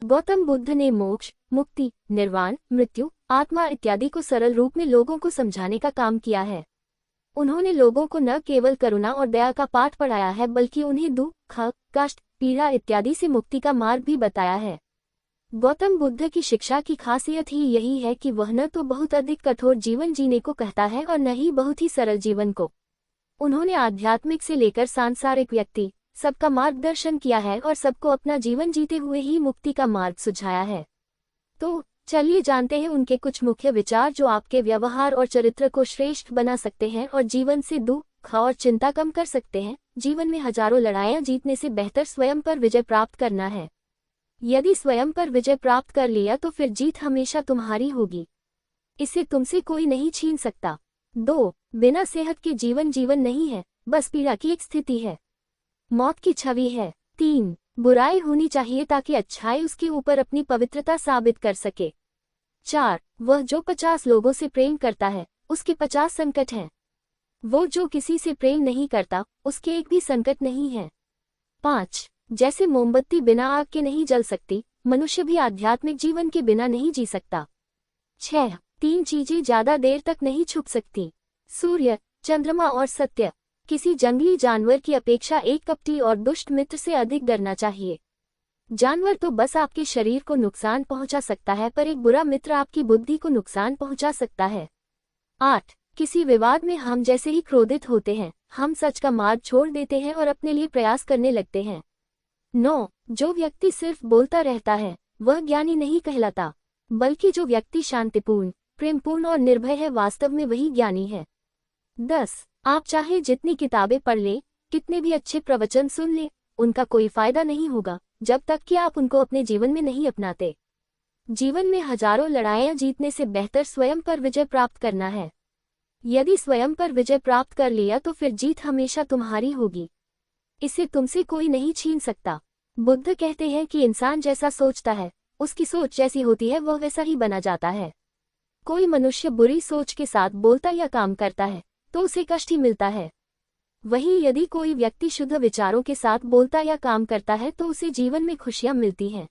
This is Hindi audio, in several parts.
गौतम बुद्ध ने मोक्ष, मुक्ति, निर्वाण, मृत्यु, आत्मा इत्यादि को सरल रूप में लोगों को समझाने का काम किया है। उन्होंने लोगों को न केवल करुणा और दया का पाठ पढ़ाया है बल्कि उन्हें दुख, कष्ट, पीड़ा इत्यादि से मुक्ति का मार्ग भी बताया है। गौतम बुद्ध की शिक्षा की खासियत ही यही है कि वह न तो बहुत अधिक कठोर जीवन जीने को कहता है और न ही बहुत ही सरल जीवन को। उन्होंने आध्यात्मिक से लेकर सांसारिक व्यक्ति सबका मार्गदर्शन किया है और सबको अपना जीवन जीते हुए ही मुक्ति का मार्ग सुझाया है। तो चलिए जानते हैं उनके कुछ मुख्य विचार जो आपके व्यवहार और चरित्र को श्रेष्ठ बना सकते हैं और जीवन से दुख और चिंता कम कर सकते हैं। जीवन में हजारों लड़ाइयां जीतने से बेहतर स्वयं पर विजय प्राप्त करना है। यदि स्वयं पर विजय प्राप्त कर लिया तो फिर जीत हमेशा तुम्हारी होगी, इसे तुमसे कोई नहीं छीन सकता। 2. बिना सेहत के जीवन जीवन नहीं है, बस पीड़ा की एक स्थिति है, मौत की छवि है। 3. बुराई होनी चाहिए ताकि अच्छाई उसके ऊपर अपनी पवित्रता साबित कर सके। 4. वह जो 50 लोगों से प्रेम करता है उसके 50 संकट हैं। वो जो किसी से प्रेम नहीं करता उसके एक भी संकट नहीं है। 5. जैसे मोमबत्ती बिना आग के नहीं जल सकती, मनुष्य भी आध्यात्मिक जीवन के बिना नहीं जी सकता। 6. 3 चीजें ज्यादा देर तक नहीं छुप सकती, सूर्य, चंद्रमा और सत्य। किसी जंगली जानवर की अपेक्षा एक कपटी और दुष्ट मित्र से अधिक डरना चाहिए। जानवर तो बस आपके शरीर को नुकसान पहुंचा सकता है पर एक बुरा मित्र आपकी बुद्धि को नुकसान पहुंचा सकता है। 8. किसी विवाद में हम जैसे ही क्रोधित होते हैं, हम सच का मार्ग छोड़ देते हैं और अपने लिए प्रयास करने लगते हैं। 9. जो व्यक्ति सिर्फ बोलता रहता है वह ज्ञानी नहीं कहलाता, बल्कि जो व्यक्ति शांतिपूर्ण, प्रेमपूर्ण और निर्भय है वास्तव में वही ज्ञानी है। 10. आप चाहे जितनी किताबें पढ़ लें, कितने भी अच्छे प्रवचन सुन लें, उनका कोई फायदा नहीं होगा जब तक कि आप उनको अपने जीवन में नहीं अपनाते। जीवन में हजारों लड़ाइयां जीतने से बेहतर स्वयं पर विजय प्राप्त करना है। यदि स्वयं पर विजय प्राप्त कर लिया तो फिर जीत हमेशा तुम्हारी होगी, इसे तुमसे कोई नहीं छीन सकता। बुद्ध कहते हैं कि इंसान जैसा सोचता है, उसकी सोच जैसी होती है वह वैसा ही बना जाता है। कोई मनुष्य बुरी सोच के साथ बोलता या काम करता है तो उसे कष्ट ही मिलता है। वहीं यदि कोई व्यक्ति शुद्ध विचारों के साथ बोलता या काम करता है तो उसे जीवन में खुशियां मिलती हैं।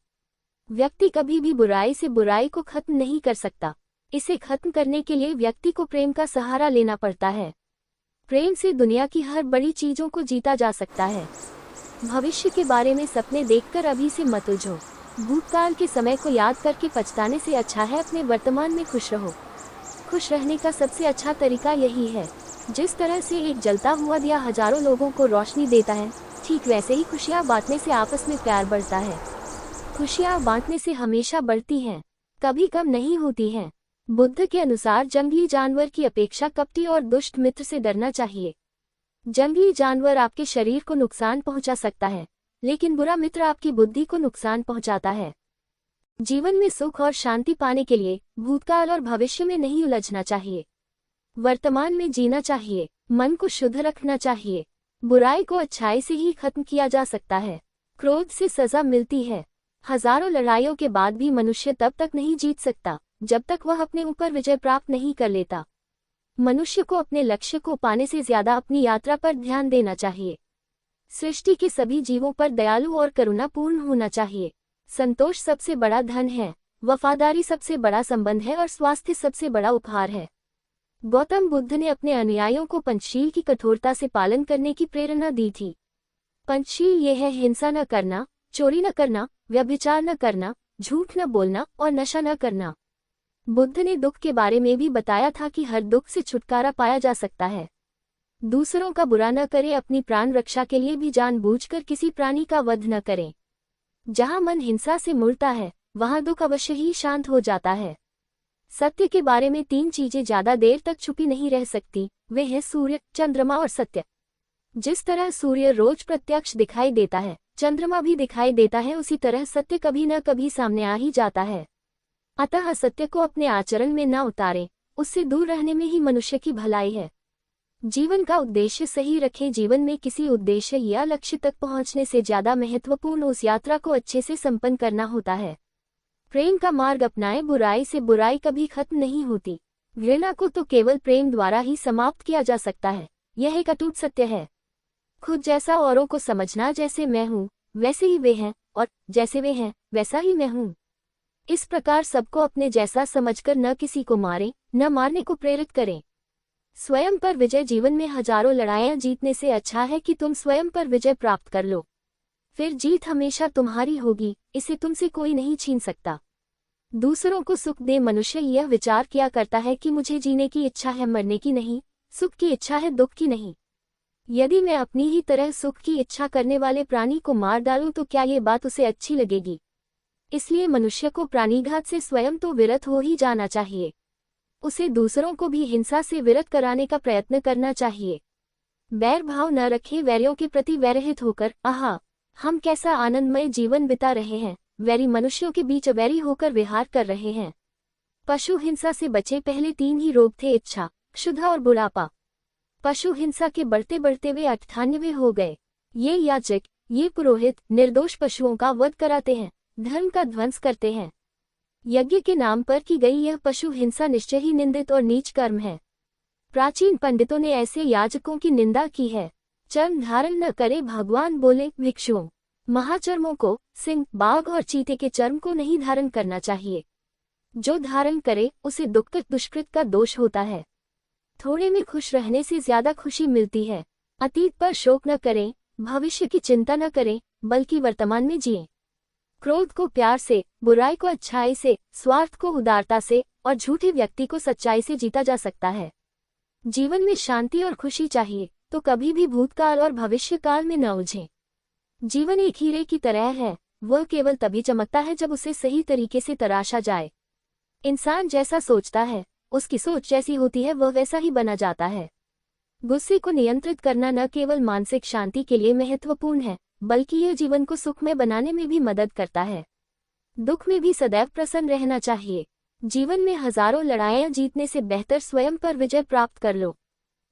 व्यक्ति कभी भी बुराई से बुराई को खत्म नहीं कर सकता, इसे खत्म करने के लिए व्यक्ति को प्रेम का सहारा लेना पड़ता है। प्रेम से दुनिया की हर बड़ी चीजों को जीता जा सकता है। भविष्य के बारे में सपने देखकर अभी से मत उलझो। भूतकाल के समय को याद करके पछताने से अच्छा है अपने वर्तमान में खुश रहो। खुश रहने का सबसे अच्छा तरीका यही है। जिस तरह से एक जलता हुआ दिया हजारों लोगों को रोशनी देता है, ठीक वैसे ही खुशियाँ बांटने से आपस में प्यार बढ़ता है। खुशियाँ बांटने से हमेशा बढ़ती हैं, कभी कम नहीं होती हैं। बुद्ध के अनुसार जंगली जानवर की अपेक्षा कपटी और दुष्ट मित्र से डरना चाहिए। जंगली जानवर आपके शरीर को नुकसान पहुंचा सकता है, लेकिन बुरा मित्र आपकी बुद्धि को नुकसान पहुंचाता है। जीवन में सुख और शांति पाने के लिए भूतकाल और भविष्य में नहीं उलझना चाहिए, वर्तमान में जीना चाहिए। मन को शुद्ध रखना चाहिए। बुराई को अच्छाई से ही खत्म किया जा सकता है। क्रोध से सजा मिलती है। हजारों लड़ाइयों के बाद भी मनुष्य तब तक नहीं जीत सकता जब तक वह अपने ऊपर विजय प्राप्त नहीं कर लेता। मनुष्य को अपने लक्ष्य को पाने से ज्यादा अपनी यात्रा पर ध्यान देना चाहिए। सृष्टि के सभी जीवों पर दयालु और करुणापूर्ण होना चाहिए। संतोष सबसे बड़ा धन है, वफादारी सबसे बड़ा संबंध है और स्वास्थ्य सबसे बड़ा उपहार है। गौतम बुद्ध ने अपने अनुयायियों को पंचशील की कठोरता से पालन करने की प्रेरणा दी थी। पंचशील ये है हिंसा न करना, चोरी न करना, व्यभिचार न करना, झूठ न बोलना और नशा न करना। बुद्ध ने दुख के बारे में भी बताया था कि हर दुख से छुटकारा पाया जा सकता है। दूसरों का बुरा न करें, अपनी प्राण रक्षा के लिए भी जानबूझकर किसी प्राणी का वध न करें। जहाँ मन हिंसा से मुड़ता है वहाँ दुख अवश्य ही शांत हो जाता है। सत्य के बारे में 3 चीजें ज्यादा देर तक छुपी नहीं रह सकती, वे हैं सूर्य, चंद्रमा और सत्य। जिस तरह सूर्य रोज प्रत्यक्ष दिखाई देता है, चंद्रमा भी दिखाई देता है, उसी तरह सत्य कभी न कभी सामने आ ही जाता है। अतः असत्य को अपने आचरण में न उतारें, उससे दूर रहने में ही मनुष्य की भलाई है। जीवन का उद्देश्य सही रखें। जीवन में किसी उद्देश्य या लक्ष्य तक पहुंचने से ज्यादा महत्वपूर्ण उस यात्रा को अच्छे से संपन्न करना होता है। प्रेम का मार्ग अपनाएं। बुराई से बुराई कभी खत्म नहीं होती। घृणा को तो केवल प्रेम द्वारा ही समाप्त किया जा सकता है, यह एक अटूट सत्य है। खुद जैसा औरों को समझना, जैसे मैं हूँ वैसे ही वे हैं और जैसे वे हैं वैसा ही मैं हूँ। इस प्रकार सबको अपने जैसा समझकर न किसी को मारें, न मारने को प्रेरित करें। स्वयं पर विजय। जीवन में हजारों लड़ाइयां जीतने से अच्छा है कि तुम स्वयं पर विजय प्राप्त कर लो। फिर जीत हमेशा तुम्हारी होगी, इसे तुमसे कोई नहीं छीन सकता। दूसरों को सुख दे। मनुष्य यह विचार किया करता है कि मुझे जीने की इच्छा है, मरने की नहीं। सुख की इच्छा है, दुख की नहीं। यदि मैं अपनी ही तरह सुख की इच्छा करने वाले प्राणी को मार डालूं तो क्या ये बात उसे अच्छी लगेगी? इसलिए मनुष्य को प्राणीघात से स्वयं तो विरत हो ही जाना चाहिए। उसे दूसरों को भी हिंसा से विरत कराने का प्रयत्न करना चाहिए। बैर भाव न रखे, वैरियों के प्रति वैरहित होकर। आहा, हम कैसा आनंदमय जीवन बिता रहे हैं। वैरी मनुष्यों के बीच अवैरी होकर विहार कर रहे हैं। पशु हिंसा से बचे। पहले 3 ही रोग थे, इच्छा, क्षुधा और बुढ़ापा। पशु हिंसा के बढ़ते बढ़ते वे 98 हो गए। ये याजक, ये पुरोहित निर्दोष पशुओं का वध कराते हैं, धर्म का ध्वंस करते हैं। यज्ञ के नाम पर की गई यह पशु हिंसा निश्चय ही निंदित और नीच कर्म है। प्राचीन पंडितों ने ऐसे याजकों की निंदा की है। चर्म धारण न करे, भगवान बोले भिक्षुओं। महाचर्मों को, सिंह, बाघ और चीते के चर्म को नहीं धारण करना चाहिए। जो धारण करे उसे दुष्कृत का दोष होता है। थोड़े में खुश रहने से ज्यादा खुशी मिलती है। अतीत पर शोक न करें, भविष्य की चिंता न करें, बल्कि वर्तमान में जिएं। क्रोध को प्यार से, बुराई को अच्छाई से, स्वार्थ को उदारता से और झूठे व्यक्ति को सच्चाई से जीता जा सकता है। जीवन में शांति और खुशी चाहिए तो कभी भी भूतकाल और भविष्यकाल में न उलझें। जीवन एक हीरे की तरह है, वह केवल तभी चमकता है जब उसे सही तरीके से तराशा जाए। इंसान जैसा सोचता है, उसकी सोच जैसी होती है, वह वैसा ही बना जाता है। गुस्से को नियंत्रित करना न केवल मानसिक शांति के लिए महत्वपूर्ण है, बल्कि यह जीवन को सुखमय बनाने में भी मदद करता है। दुख में भी सदैव प्रसन्न रहना चाहिए। जीवन में हजारों लड़ाइयां जीतने से बेहतर स्वयं पर विजय प्राप्त कर लो।